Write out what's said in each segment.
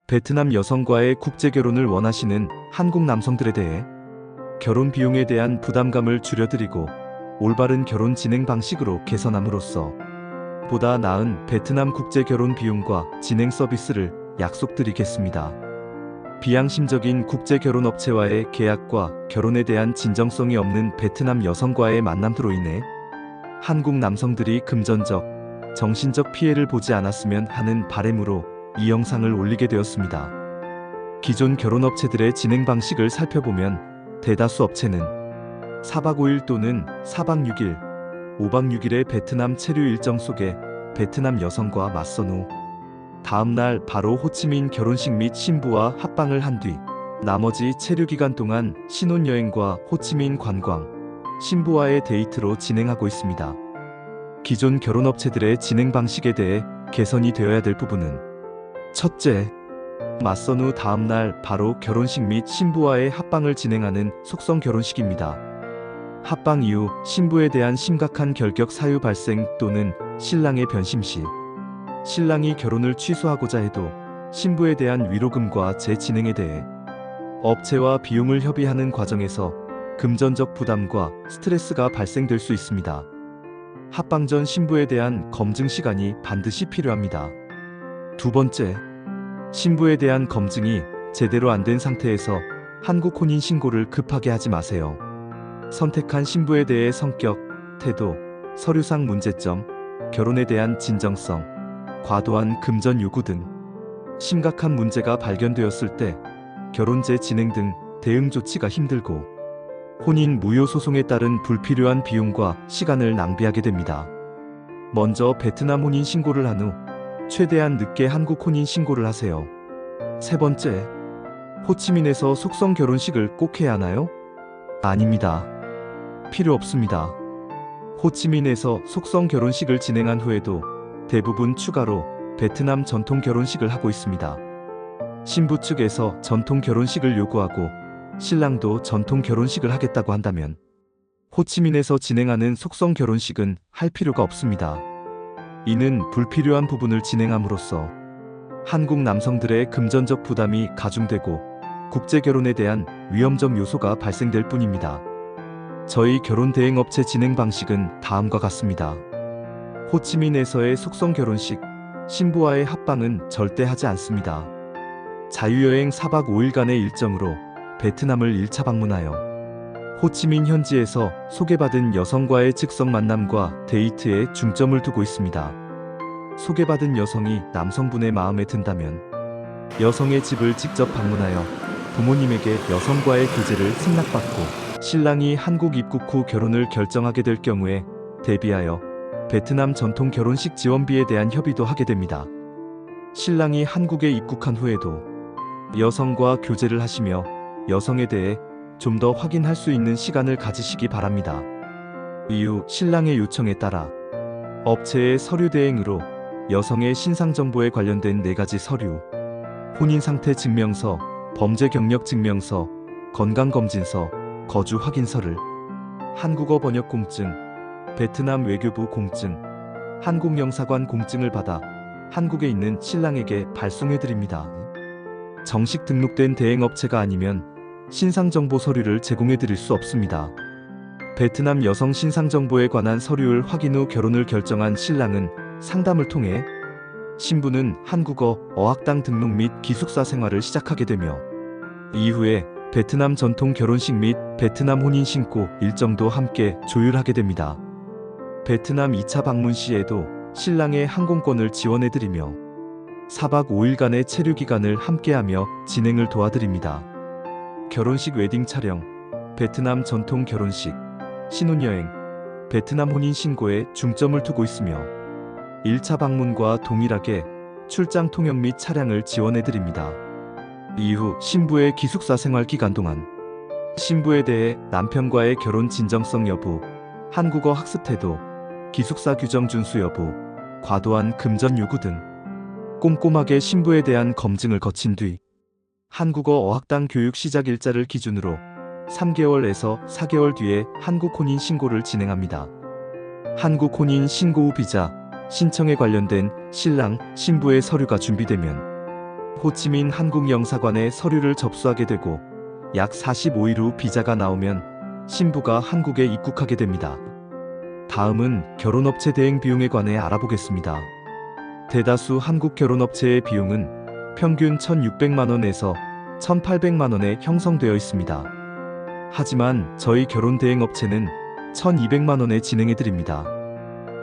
베트남 여성과의 국제 결혼을 원하시는 한국 남성들에 대해 결혼 비용에 대한 부담감을 줄여드리고 올바른 결혼 진행 방식으로 개선함으로써 보다 나은 베트남 국제 결혼 비용과 진행 서비스를 약속드리겠습니다. 비양심적인 국제 결혼 업체와의 계약과 결혼에 대한 진정성이 없는 베트남 여성과의 만남으로 인해 한국 남성들이 금전적, 정신적 피해를 보지 않았으면 하는 바람으로 이 영상을 올리게 되었습니다. 기존 결혼업체들의 진행 방식을 살펴보면 대다수 업체는 4박 5일 또는 4박 6일, 5박 6일의 베트남 체류 일정 속에 베트남 여성과 맞선 후 다음날 바로 호치민 결혼식 및 신부와 합방을 한 뒤 나머지 체류 기간 동안 신혼여행과 호치민 관광, 신부와의 데이트로 진행하고 있습니다. 기존 결혼업체들의 진행 방식에 대해 개선이 되어야 될 부분은 첫째, 맞선 후 다음날 바로 결혼식 및 신부와의 합방을 진행하는 속성 결혼식입니다. 합방 이후 신부에 대한 심각한 결격 사유 발생 또는 신랑의 변심 시 신랑이 결혼을 취소하고자 해도 신부에 대한 위로금과 재진행에 대해 업체와 비용을 협의하는 과정에서 금전적 부담과 스트레스가 발생될 수 있습니다. 합방 전 신부에 대한 검증 시간이 반드시 필요합니다. 두 번째, 신부에 대한 검증이 제대로 안 된 상태에서 한국 혼인 신고를 급하게 하지 마세요. 선택한 신부에 대해 성격, 태도, 서류상 문제점, 결혼에 대한 진정성, 과도한 금전 요구 등 심각한 문제가 발견되었을 때 결혼제 진행 등 대응 조치가 힘들고 혼인 무효 소송에 따른 불필요한 비용과 시간을 낭비하게 됩니다. 먼저 베트남 혼인 신고를 한 후 최대한 늦게 한국 혼인 신고를 하세요. 세 번째, 호치민에서 속성 결혼식을 꼭 해야 하나요? 아닙니다. 필요 없습니다. 호치민에서 속성 결혼식을 진행한 후에도 대부분 추가로 베트남 전통 결혼식을 하고 있습니다. 신부 측에서 전통 결혼식을 요구하고 신랑도 전통 결혼식을 하겠다고 한다면 호치민에서 진행하는 속성 결혼식은 할 필요가 없습니다. 이는 불필요한 부분을 진행함으로써 한국 남성들의 금전적 부담이 가중되고 국제 결혼에 대한 위험적 요소가 발생될 뿐입니다. 저희 결혼 대행업체 진행 방식은 다음과 같습니다. 호치민에서의 속성 결혼식, 신부와의 합방은 절대 하지 않습니다. 자유여행 4박 5일간의 일정으로 베트남을 1차 방문하여 호치민 현지에서 소개받은 여성과의 즉석 만남과 데이트에 중점을 두고 있습니다. 소개받은 여성이 남성분의 마음에 든다면 여성의 집을 직접 방문하여 부모님에게 여성과의 교제를 승낙받고 신랑이 한국 입국 후 결혼을 결정하게 될 경우에 대비하여 베트남 전통 결혼식 지원비에 대한 협의도 하게 됩니다. 신랑이 한국에 입국한 후에도 여성과 교제를 하시며 여성에 대해 좀 더 확인할 수 있는 시간을 가지시기 바랍니다. 이후 신랑의 요청에 따라 업체의 서류 대행으로 여성의 신상 정보에 관련된 4가지 서류, 혼인상태 증명서, 범죄 경력 증명서, 건강검진서, 거주 확인서를 한국어 번역 공증, 베트남 외교부 공증, 한국영사관 공증을 받아 한국에 있는 신랑에게 발송해드립니다. 정식 등록된 대행업체가 아니면 신상정보 서류를 제공해드릴 수 없습니다. 베트남 여성 신상정보에 관한 서류를 확인 후 결혼을 결정한 신랑은 상담을 통해 신부는 한국어 어학당 등록 및 기숙사 생활을 시작하게 되며 이후에 베트남 전통 결혼식 및 베트남 혼인 신고 일정도 함께 조율하게 됩니다. 베트남 2차 방문 시에도 신랑의 항공권을 지원해드리며 4박 5일간의 체류 기간을 함께하며 진행을 도와드립니다. 결혼식 웨딩 촬영, 베트남 전통 결혼식, 신혼여행, 베트남 혼인 신고에 중점을 두고 있으며 1차 방문과 동일하게 출장 통역 및 차량을 지원해드립니다. 이후 신부의 기숙사 생활 기간 동안 신부에 대해 남편과의 결혼 진정성 여부, 한국어 학습 태도, 기숙사 규정 준수 여부, 과도한 금전 요구 등 꼼꼼하게 신부에 대한 검증을 거친 뒤 한국어 어학당 교육 시작 일자를 기준으로 3개월에서 4개월 뒤에 한국 혼인 신고를 진행합니다. 한국 혼인 신고 후 비자 신청에 관련된 신랑, 신부의 서류가 준비되면 호치민 한국영사관에 서류를 접수하게 되고 약 45일 후 비자가 나오면 신부가 한국에 입국하게 됩니다. 다음은 결혼업체 대행 비용에 관해 알아보겠습니다. 대다수 한국 결혼업체의 비용은 평균 1,600만 원에서 1,800만 원에 형성되어 있습니다. 하지만 저희 결혼 대행 업체는 1,200만 원에 진행해 드립니다.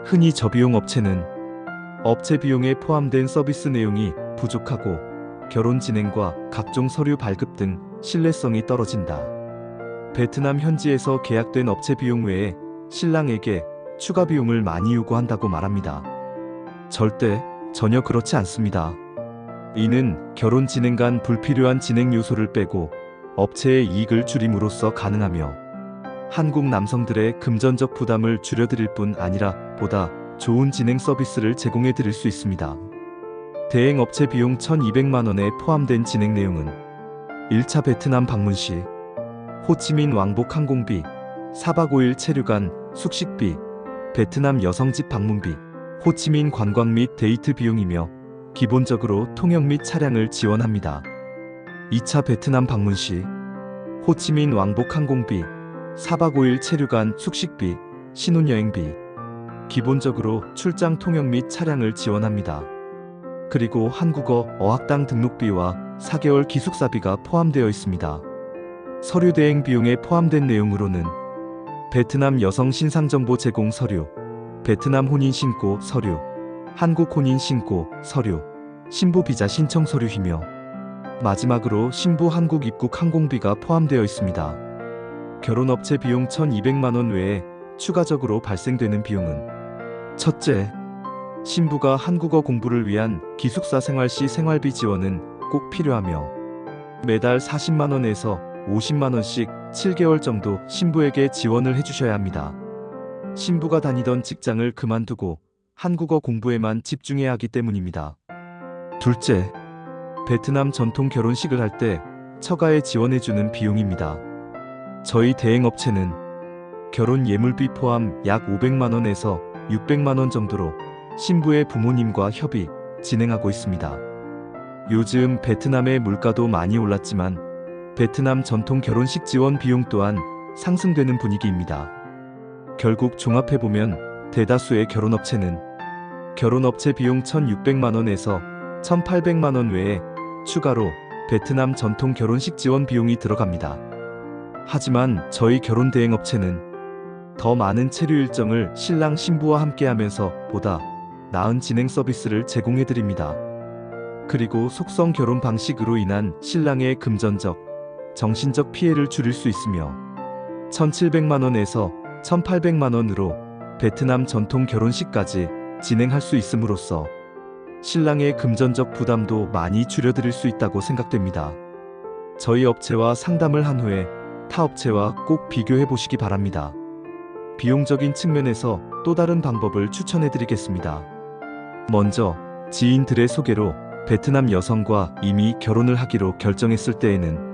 흔히 저비용 업체는 업체 비용에 포함된 서비스 내용이 부족하고 결혼 진행과 각종 서류 발급 등 신뢰성이 떨어진다. 베트남 현지에서 계약된 업체 비용 외에 신랑에게 추가 비용을 많이 요구한다고 말합니다. 전혀 그렇지 않습니다. 이는 결혼 진행 간 불필요한 진행 요소를 빼고 업체의 이익을 줄임으로써 가능하며 한국 남성들의 금전적 부담을 줄여드릴 뿐 아니라 보다 좋은 진행 서비스를 제공해 드릴 수 있습니다. 대행 업체 비용 1,200만 원에 포함된 진행 내용은 1차 베트남 방문 시 호치민 왕복 항공비, 4박 5일 체류관 숙식비, 베트남 여성집 방문비, 호치민 관광 및 데이트 비용이며 기본적으로 통역 및 차량을 지원합니다. 2차 베트남 방문 시 호치민 왕복 항공비, 4박 5일 체류관 숙식비, 신혼여행비, 기본적으로 출장 통역 및 차량을 지원합니다. 그리고 한국어 어학당 등록비와 4개월 기숙사비가 포함되어 있습니다. 서류 대행 비용에 포함된 내용으로는 베트남 여성 신상정보 제공 서류, 베트남 혼인신고 서류, 한국 혼인신고 서류, 신부 비자 신청 서류이며 마지막으로 신부 한국 입국 항공비가 포함되어 있습니다. 결혼업체 비용 1,200만 원 외에 추가적으로 발생되는 비용은 첫째, 신부가 한국어 공부를 위한 기숙사 생활 시 생활비 지원은 꼭 필요하며 매달 40만 원에서 50만 원씩 7개월 정도 신부에게 지원을 해주셔야 합니다. 신부가 다니던 직장을 그만두고 한국어 공부에만 집중해야 하기 때문입니다. 둘째, 베트남 전통 결혼식을 할 때 처가에 지원해주는 비용입니다. 저희 대행업체는 결혼 예물비 포함 약 500만 원에서 600만 원 정도로 신부의 부모님과 협의, 진행하고 있습니다. 요즘 베트남의 물가도 많이 올랐지만 베트남 전통 결혼식 지원 비용 또한 상승되는 분위기입니다. 결국 종합해보면 대다수의 결혼업체는 결혼업체 비용 1,600만 원에서 1,800만 원 외에 추가로 베트남 전통 결혼식 지원 비용이 들어갑니다. 하지만 저희 결혼 대행업체는 더 많은 체류 일정을 신랑 신부와 함께 하면서 보다 나은 진행 서비스를 제공해 드립니다. 그리고 속성 결혼 방식으로 인한 신랑의 금전적, 정신적 피해를 줄일 수 있으며 1,700만 원에서 1,800만 원으로 베트남 전통 결혼식까지 진행할 수 있음으로써 신랑의 금전적 부담도 많이 줄여드릴 수 있다고 생각됩니다. 저희 업체와 상담을 한 후에 타 업체와 꼭 비교해 보시기 바랍니다. 비용적인 측면에서 또 다른 방법을 추천해 드리겠습니다. 먼저 지인들의 소개로 베트남 여성과 이미 결혼을 하기로 결정했을 때에는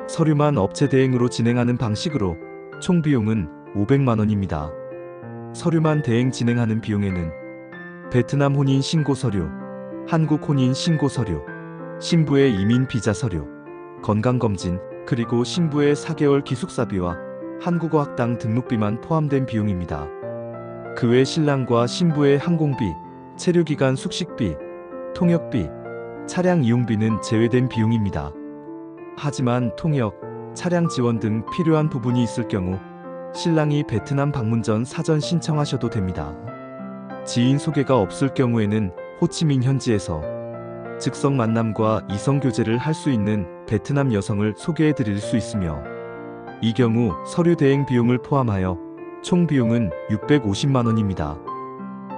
서류만 업체 대행으로 진행하는 방식으로 총 비용은 500만 원입니다. 서류만 대행 진행하는 비용에는 베트남 혼인 신고 서류, 한국 혼인 신고 서류, 신부의 이민 비자 서류, 건강검진, 그리고 신부의 4개월 기숙사비와 한국어 학당 등록비만 포함된 비용입니다. 그 외 신랑과 신부의 항공비, 체류기간 숙식비, 통역비, 차량 이용비는 제외된 비용입니다. 하지만 통역, 차량 지원 등 필요한 부분이 있을 경우 신랑이 베트남 방문 전 사전 신청하셔도 됩니다. 지인 소개가 없을 경우에는 호치민 현지에서 즉석 만남과 이성 교제를 할 수 있는 베트남 여성을 소개해 드릴 수 있으며 이 경우 서류 대행 비용을 포함하여 총 비용은 650만 원입니다.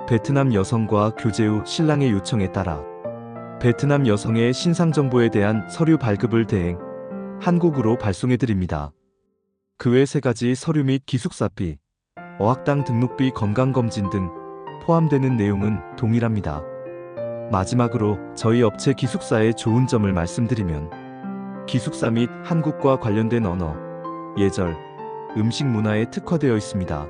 베트남 여성과 교제 후 신랑의 요청에 따라 베트남 여성의 신상 정보에 대한 서류 발급을 대행, 한국으로 발송해 드립니다. 그 외 3가지 서류 및 기숙사비, 어학당 등록비, 건강검진 등 포함되는 내용은 동일합니다. 마지막으로 저희 업체 기숙사의 좋은 점을 말씀드리면 기숙사 및 한국과 관련된 언어, 예절, 음식 문화에 특화되어 있습니다.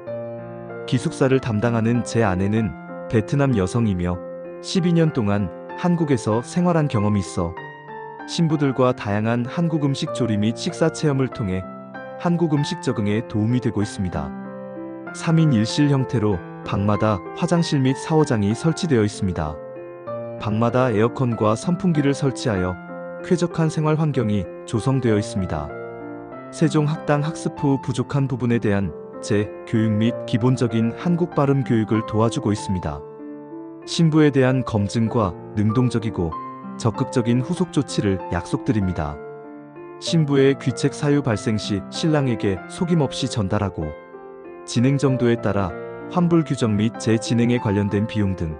기숙사를 담당하는 제 아내는 베트남 여성이며 12년 동안 한국에서 생활한 경험이 있어 신부들과 다양한 한국 음식 조리 및 식사 체험을 통해 한국 음식 적응에 도움이 되고 있습니다. 3인 1실 형태로 방마다 화장실 및 샤워장이 설치되어 있습니다. 방마다 에어컨과 선풍기를 설치하여 쾌적한 생활 환경이 조성되어 있습니다. 세종 학당 학습 후 부족한 부분에 대한 교육 및 기본적인 한국 발음 교육을 도와주고 있습니다. 신부에 대한 검증과 능동적이고 적극적인 후속 조치를 약속드립니다. 신부의 귀책 사유 발생 시 신랑에게 속임없이 전달하고 진행 정도에 따라 환불 규정 및 재진행에 관련된 비용 등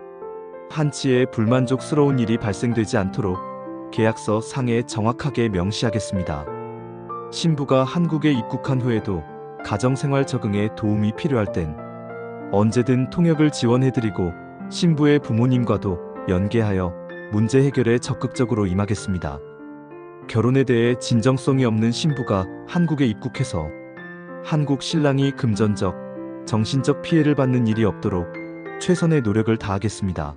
한치의 불만족스러운 일이 발생되지 않도록 계약서 상에 정확하게 명시하겠습니다. 신부가 한국에 입국한 후에도 가정생활 적응에 도움이 필요할 땐 언제든 통역을 지원해드리고 신부의 부모님과도 연계하여 문제 해결에 적극적으로 임하겠습니다. 결혼에 대해 진정성이 없는 신부가 한국에 입국해서 한국 신랑이 금전적, 정신적 피해를 받는 일이 없도록 최선의 노력을 다하겠습니다.